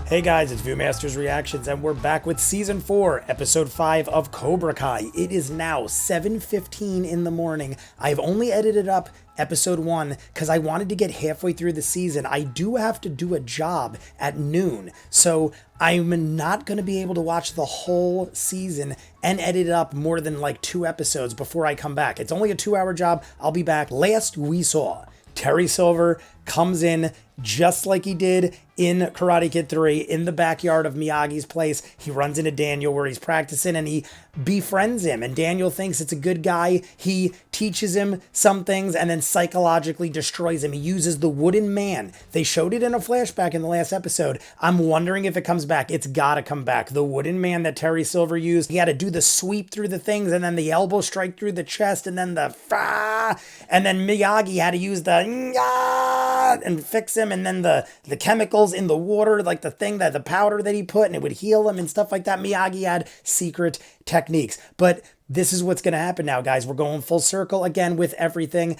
Hey guys, it's ViewMasters Reactions, and we're back with Season 4, Episode 5 of Cobra Kai. It is now 7:15 in the morning. I've only edited up Episode 1 because I wanted to get halfway through the season. I do have to do a job at noon, so I'm not going to be able to watch the whole season and edit up more than like 2 episodes before I come back. It's only a 2-hour job. I'll be back. Last we saw, Terry Silver comes in just like he did in Karate Kid 3 in the backyard of Miyagi's place. He runs into Daniel where he's practicing and he befriends him. And Daniel thinks it's a good guy. He teaches him some things and then psychologically destroys him. He uses the wooden man. They showed it in a flashback in the last episode. I'm wondering if it comes back. It's gotta come back. The wooden man that Terry Silver used. He had to do the sweep through the things and then the elbow strike through the chest and then the and then Miyagi had to use the and fix him, and then the chemicals in the water, like the powder that he put, and it would heal him and stuff like that. Miyagi had secret techniques. But this is what's going to happen now, guys. We're going full circle again with everything.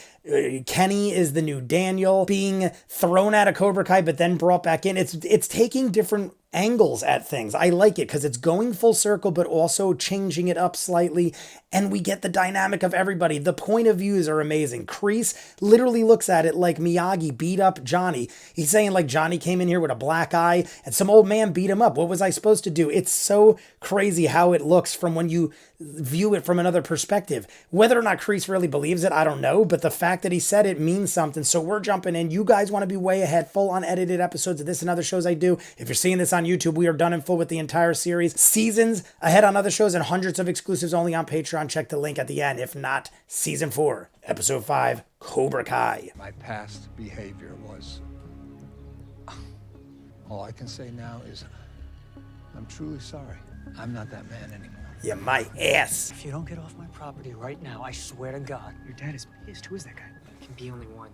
Kenny is the new Daniel, being thrown out of Cobra Kai, but then brought back in. It's taking different angles at things. I like it because it's going full circle, but also changing it up slightly. And we get the dynamic of everybody. The point of views are amazing. Kreese literally looks at it like Miyagi beat up Johnny. He's saying like Johnny came in here with a black eye and some old man beat him up. What was I supposed to do? It's so crazy how it looks from when you view it from another perspective. Whether or not Kreese really believes it, I don't know. But the fact that he said it means something. So we're jumping in. You guys want to be way ahead. Full unedited episodes of this and other shows I do. If you're seeing this on YouTube, we are done in full with the entire series. Seasons ahead on other shows and hundreds of exclusives only on Patreon. Check the link at the end. If not, Season 4, Episode 5, Cobra Kai. My past behavior was... All I can say now is I'm truly sorry. I'm not that man anymore. Yeah, my ass. If you don't get off my property right now, I swear to God. Your dad is pissed. Who is that guy? There can be only one.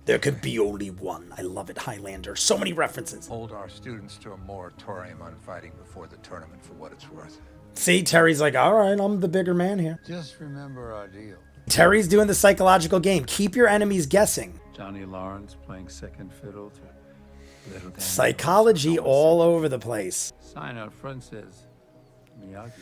There could be only one. I love it, Highlander. So many references. Hold our students to a moratorium on fighting before the tournament for what it's worth. See, Terry's like, all right, I'm the bigger man here. Just remember our deal. Terry's doing the psychological game. Keep your enemies guessing. Johnny Lawrence playing second fiddle to little Danny. Psychology all over the place. Sign out front says Miyagi.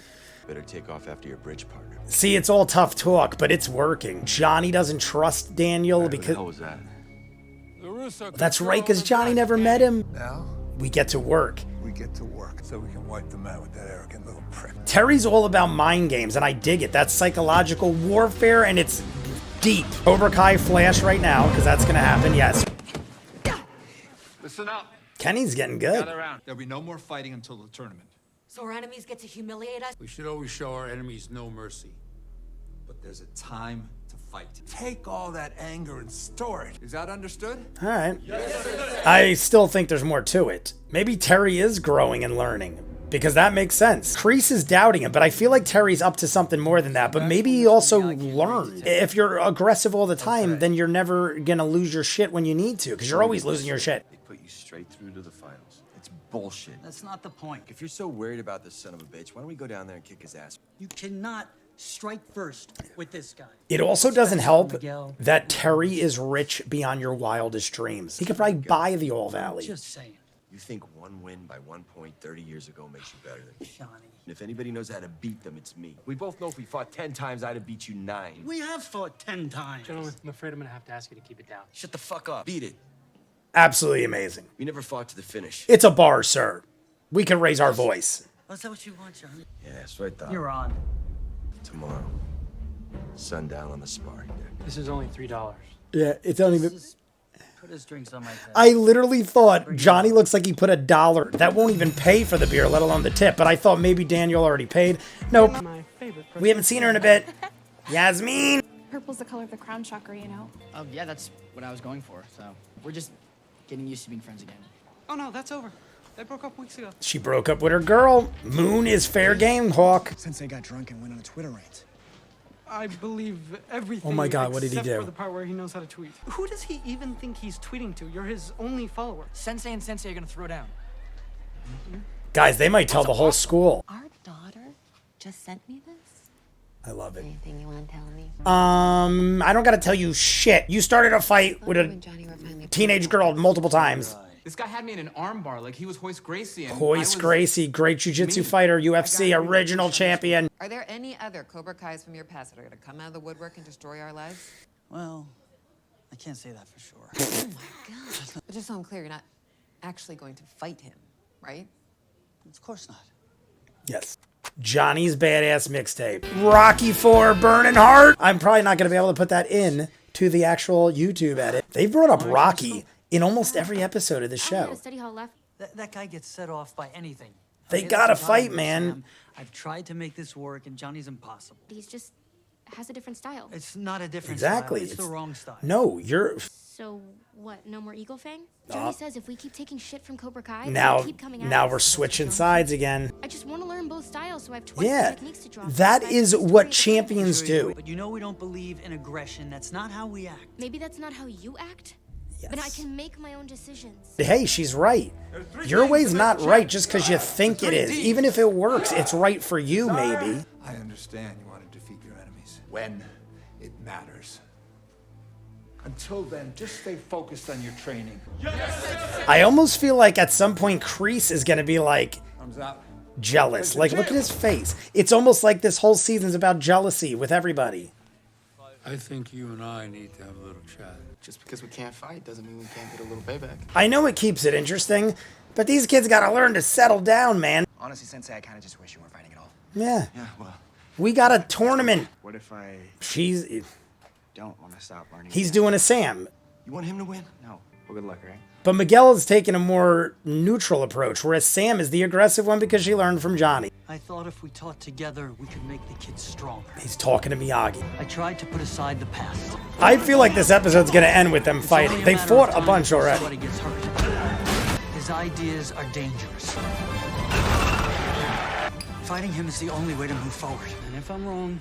Better take off after your bridge partner. See, it's all tough talk, but it's working. Johnny doesn't trust Daniel because... What the hell was that? That's right, because Johnny never met him. Now, We get to work. we get to work so we can wipe them out with that arrogant little prick. Terry's all about mind games, and I dig it. That's psychological warfare, and it's deep. Cobra Kai flash right now, because that's going to happen, yes. Listen up. Kenny's getting good. Gather around. There'll be no more fighting until the tournament. So our enemies get to humiliate us? We should always show our enemies no mercy. But there's a time to fight. Take all that anger and store it. Is that understood? All right. Yes, sir. I still think there's more to it. Maybe Terry is growing and learning, because that makes sense. Kreese is doubting him, but I feel like Terry's up to something more than that. But maybe he also learned. If you're aggressive all the time, then you're never going to lose your shit when you need to, because you're always losing your shit. They put you straight through to the finals. It's bullshit. That's not the point. If you're so worried about this son of a bitch, why don't we go down there and kick his ass? You cannot strike first with this guy. It also doesn't help Miguel. that Terry is rich beyond your wildest dreams. He could probably buy the All Valley. Just saying. You think one win by 1 point 30 years ago makes you better than me? Johnny. And if anybody knows how to beat them, it's me. We both know if we fought 10 times, I'd have beat you 9. We have fought 10 times. Gentlemen, I'm afraid I'm gonna have to ask you to keep it down. Shut the fuck up. Beat it. Absolutely amazing. We never fought to the finish. It's a bar, sir. We can raise our voice. Oh, is that what you want, Johnny? Yeah, that's right, Doc. You're on. Tomorrow, sundown on the sparring deck. This is only $3. Yeah, it's only even... Just put his drinks on my desk. I literally thought Johnny looks like he put $1. That won't even pay for the beer, let alone the tip. But I thought maybe Daniel already paid. Nope. My favorite person. We haven't seen her in a bit. Yasmin! Purple's the color of the crown chakra, you know? Yeah, that's what I was going for. So we're just getting used to being friends again. Oh no, that's over. They broke up weeks ago. She broke up with her girl. Moon is fair game, Hawk. Sensei got drunk and went on a Twitter rant. I believe everything. Oh my God, what did he except do? for the part where he knows how to tweet. Who does he even think he's tweeting to? You're his only follower. Sensei and Sensei are gonna throw down. Guys, they might tell the whole school. Our daughter just sent me this. I love it. Anything you want to tell me? I don't gotta tell you shit. You started a fight with a teenage girl multiple times. This guy had me in an armbar like he was Hoist Gracie. And Hoist Gracie, great jiu-jitsu fighter, UFC original champion. Are there any other Cobra Kais from your past that are going to come out of the woodwork and destroy our lives? Well, I can't say that for sure. Oh my God. But just so I'm clear, you're not actually going to fight him, right? Of course not. Yes. Johnny's Badass Mixtape. Rocky IV, Burning Heart. I'm probably not going to be able to put that in to the actual YouTube edit. They've brought up Rocky in almost every episode of the show. That guy gets set off by anything. They Okay, gotta that's what I'm fight, with, man. Sam. I've tried to make this work, and Johnny's impossible. He's just has a different style. It's not a different Exactly. style. It's the wrong style. No, you're... So what? No more Eagle Fang? Johnny says if we keep taking shit from Cobra Kai, Now, they'll keep coming at now us. we're switching sides again. I just want to learn both styles, so I have twice the Yeah, techniques to draw. that is what champions do. But you know we don't believe in aggression. That's not how we act. Maybe that's not how you act, but I can make my own decisions. Hey, she's right. Your way's not right just because you think it is. Even if it works, it's right for you, maybe. I understand you want to defeat your enemies when it matters. Until then, just stay focused on your training. I almost feel like at some point Kreese is going to be like Thumbs up. jealous. Like, look at his face. It's almost like this whole season's about jealousy with everybody. I think you and I need to have a little chat. Just because we can't fight doesn't mean we can't get a little payback. I know it keeps it interesting, but these kids got to learn to settle down, man. Honestly, Sensei, I kind of just wish you weren't fighting at all. Yeah. Yeah, well, We got a tournament. what if I don't want to stop learning? He's doing a Sam. You want him to win? No. Well, good luck, right? But Miguel is taking a more neutral approach, whereas Sam is the aggressive one because she learned from Johnny. I thought if we taught together, we could make the kids stronger. He's talking to Miyagi. I tried to put aside the past. I feel like this episode's going to end with them fighting. They fought a bunch already. Somebody gets hurt. His ideas are dangerous. Fighting him is the only way to move forward. And if I'm wrong,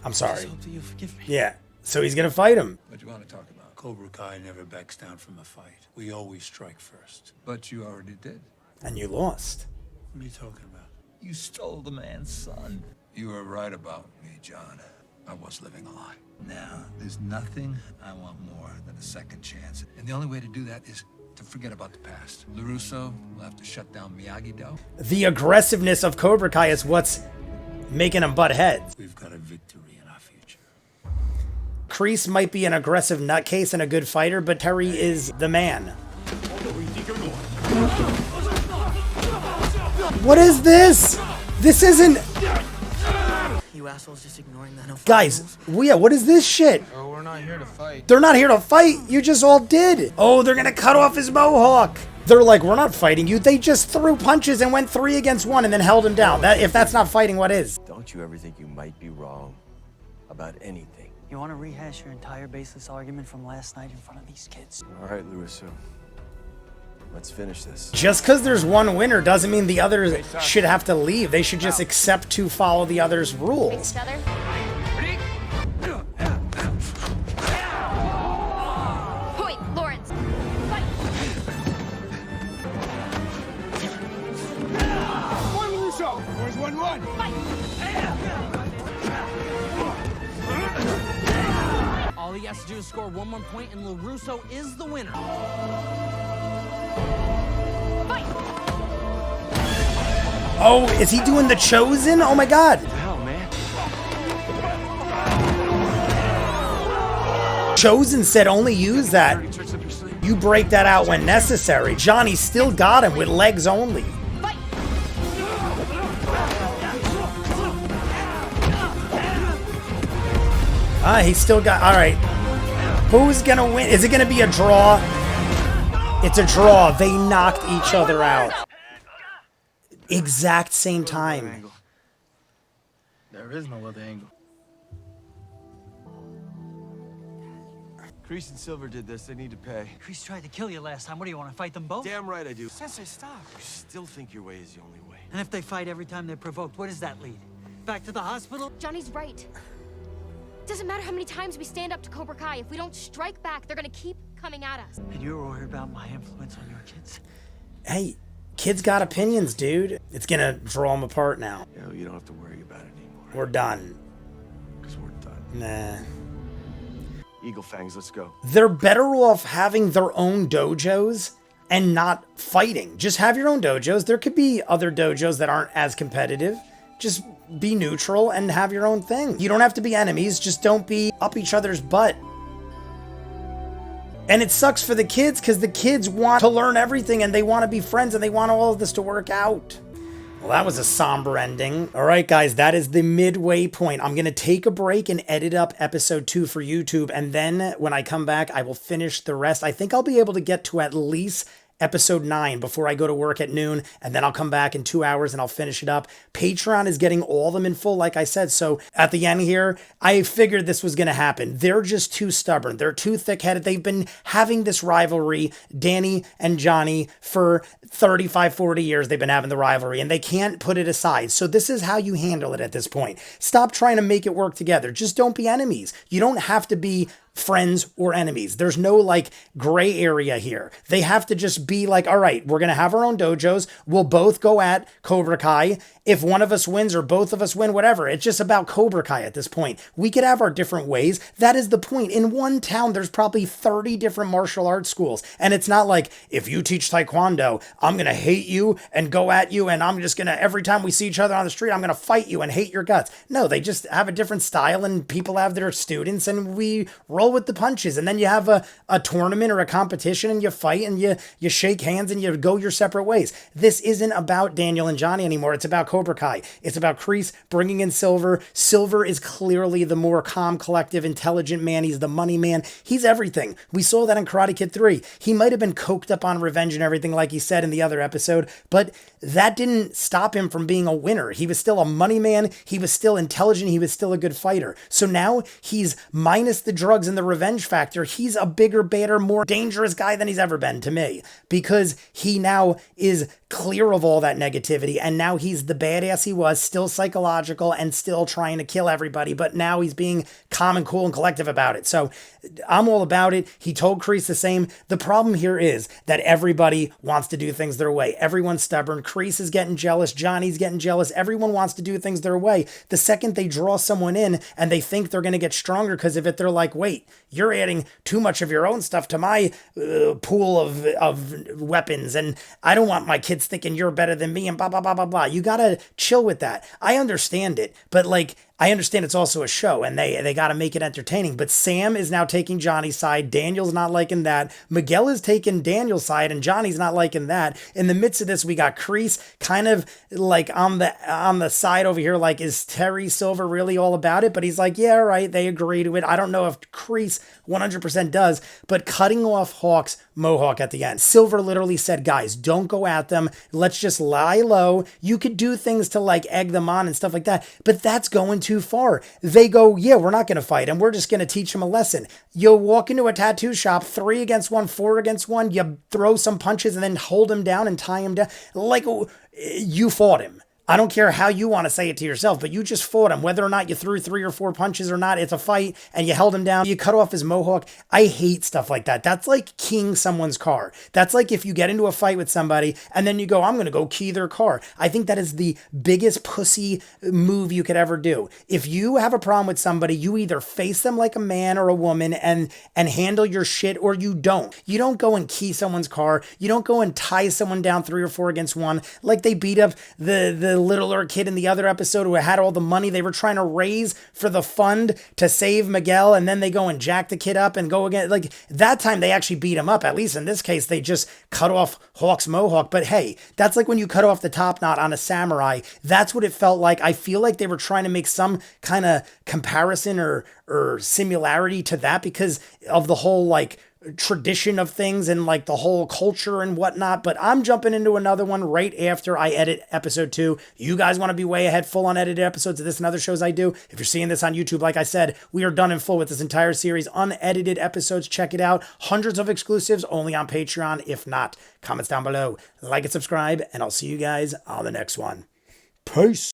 I'm I sorry. just hope that you forgive me. Yeah. So he's going to fight him. What do you want to talk about? Cobra Kai never backs down from a fight. We always strike first. But you already did. And you lost. What are you talking about? You stole the man's son. You were right about me, John. I was living a lie. Now, there's nothing I want more than a second chance. And the only way to do that is to forget about the past. LaRusso will have to shut down Miyagi-Do. The aggressiveness of Cobra Kai is what's making him butt heads. We've got a victory in our future. Kreese might be an aggressive nutcase and a good fighter, but Terry is the man. What is this? This isn't... You assholes just ignoring that. Guys, what is this shit? Oh, we're not here to fight. They're not here to fight. You just all did. Oh, they're gonna cut off his mohawk. They're like, we're not fighting you. They just threw punches and went 3 against 1 and then held him down. If that's not fighting, what is? Don't you ever think you might be wrong about anything? You want to rehash your entire baseless argument from last night in front of these kids? All right, LaRusso. Let's finish this. Just because there's one winner doesn't mean the others should have to leave. They should just accept to follow the others' rules. Point, Lawrence. Fight. One Russo! Where's 1-1? All he has to do is score one more point, and LaRusso is the winner. Oh, is he doing the Chosen? Oh my God. Hell, man. Chosen said only use that. You break that out when necessary. Johnny still got him with legs only. He still got... All right. Who's going to win? Is it going to be a draw? It's a draw. They knocked each other out. Exact same time. There is no other angle. Kreese and Silver did this. They need to pay. Kreese tried to kill you last time. What do you want to fight them both? Damn right I do. Sensei, stop. You still think your way is the only way. And if they fight every time they're provoked, where does that lead? Back to the hospital? Johnny's right. Doesn't matter how many times we stand up to Cobra Kai. If we don't strike back, they're gonna keep coming at us. And you're worried about my influence on your kids? Hey, kids got opinions, dude. It's gonna draw them apart now. Yo, you don't have to worry about it anymore. We're done. Because we're done. Nah. Eagle Fangs, let's go. They're better off having their own dojos and not fighting. Just have your own dojos. There could be other dojos that aren't as competitive. Just be neutral and have your own thing. You don't have to be enemies, just don't be up each other's butt. And it sucks for the kids because the kids want to learn everything and they want to be friends and they want all of this to work out. Well, that was a somber ending. All right, guys, that is the midway point. I'm going to take a break and edit up episode 2 for YouTube. And then when I come back, I will finish the rest. I think I'll be able to get to at least episode 9 before I go to work at noon, and then I'll come back in 2 hours and I'll finish it up. Patreon is getting all of them in full, like I said. So at the end here, I figured this was going to happen. They're just too stubborn. They're too thick-headed. They've been having this rivalry, Danny and Johnny, for 35, 40 years. They've been having the rivalry and they can't put it aside. So this is how you handle it at this point. Stop trying to make it work together. Just don't be enemies. You don't have to be friends or enemies. There's no like gray area here. They have to just be like, all right, we're going to have our own dojos. We'll both go at Cobra Kai. If one of us wins or both of us win, whatever. It's just about Cobra Kai at this point. We could have our different ways. That is the point. In one town, there's probably 30 different martial arts schools. And it's not like, if you teach Taekwondo, I'm going to hate you and go at you. And I'm just going to, every time we see each other on the street, I'm going to fight you and hate your guts. No, they just have a different style and people have their students and we roll with the punches. And then you have a tournament or a competition and you fight and you shake hands and you go your separate ways. This isn't about Daniel and Johnny anymore. It's about Cobra Kai. It's about Kreese bringing in Silver. Silver is clearly the more calm, collective, intelligent man. He's the money man. He's everything. We saw that in Karate Kid 3. He might have been coked up on revenge and everything like he said in the other episode, but that didn't stop him from being a winner. He was still a money man. He was still intelligent. He was still a good fighter. So now he's minus the drugs and the revenge factor. He's a bigger, badder, more dangerous guy than he's ever been to me because he now is clear of all that negativity and now he's the badass he was, still psychological and still trying to kill everybody, but now he's being calm and cool and collective about it. So I'm all about it. He told Kreese the same. The problem here is that everybody wants to do things their way. Everyone's stubborn. Kreese is getting jealous. Johnny's getting jealous. Everyone wants to do things their way. The second they draw someone in and they think they're going to get stronger because of it, they're like, wait, you're adding too much of your own stuff to my pool of weapons and I don't want my kids thinking you're better than me and blah, blah, blah, blah, blah. You got to chill with that. I understand it, but like, I understand it's also a show and they got to make it entertaining, but Sam is now taking Johnny's side. Daniel's not liking that. Miguel is taking Daniel's side and Johnny's not liking that. In the midst of this, we got Kreese kind of like on the side over here, like, is Terry Silver really all about it? But he's like, yeah, right. They agree to it. I don't know if Kreese 100% does, but cutting off Hawk's mohawk at the end. Silver literally said, guys, don't go at them. Let's just lie low. You could do things to like egg them on and stuff like that, but that's going too far. They go, yeah, we're not going to fight him. We're just going to teach him a lesson. You walk into a tattoo shop, 3 against 1, 4 against 1. You throw some punches and then hold him down and tie him down. Like you fought him. I don't care how you want to say it to yourself, but you just fought him. Whether or not you threw 3 or 4 punches or not, it's a fight and you held him down. You cut off his mohawk. I hate stuff like that. That's like keying someone's car. That's like if you get into a fight with somebody and then you go, I'm going to go key their car. I think that is the biggest pussy move you could ever do. If you have a problem with somebody, you either face them like a man or a woman and handle your shit or you don't. You don't go and key someone's car. You don't go and tie someone down 3 or 4 against 1 like they beat up the littler kid in the other episode who had all the money they were trying to raise for the fund to save Miguel, and then they go and jack the kid up and go again. Like that time they actually beat him up. At least in this case, they just cut off Hawk's mohawk. But hey, that's like when you cut off the top knot on a samurai. That's what it felt like. I feel like they were trying to make some kind of comparison or similarity to that because of the whole like tradition of things and like the whole culture and whatnot. But I'm jumping into another one right after I edit episode 2. You guys want to be way ahead, full on edited episodes of this and other shows I do. If you're seeing this on YouTube, like I said, we are done in full with this entire series, unedited episodes. Check it out. Hundreds of exclusives only on Patreon. If not, comments down below, like and subscribe, and I'll see you guys on the next one. Peace.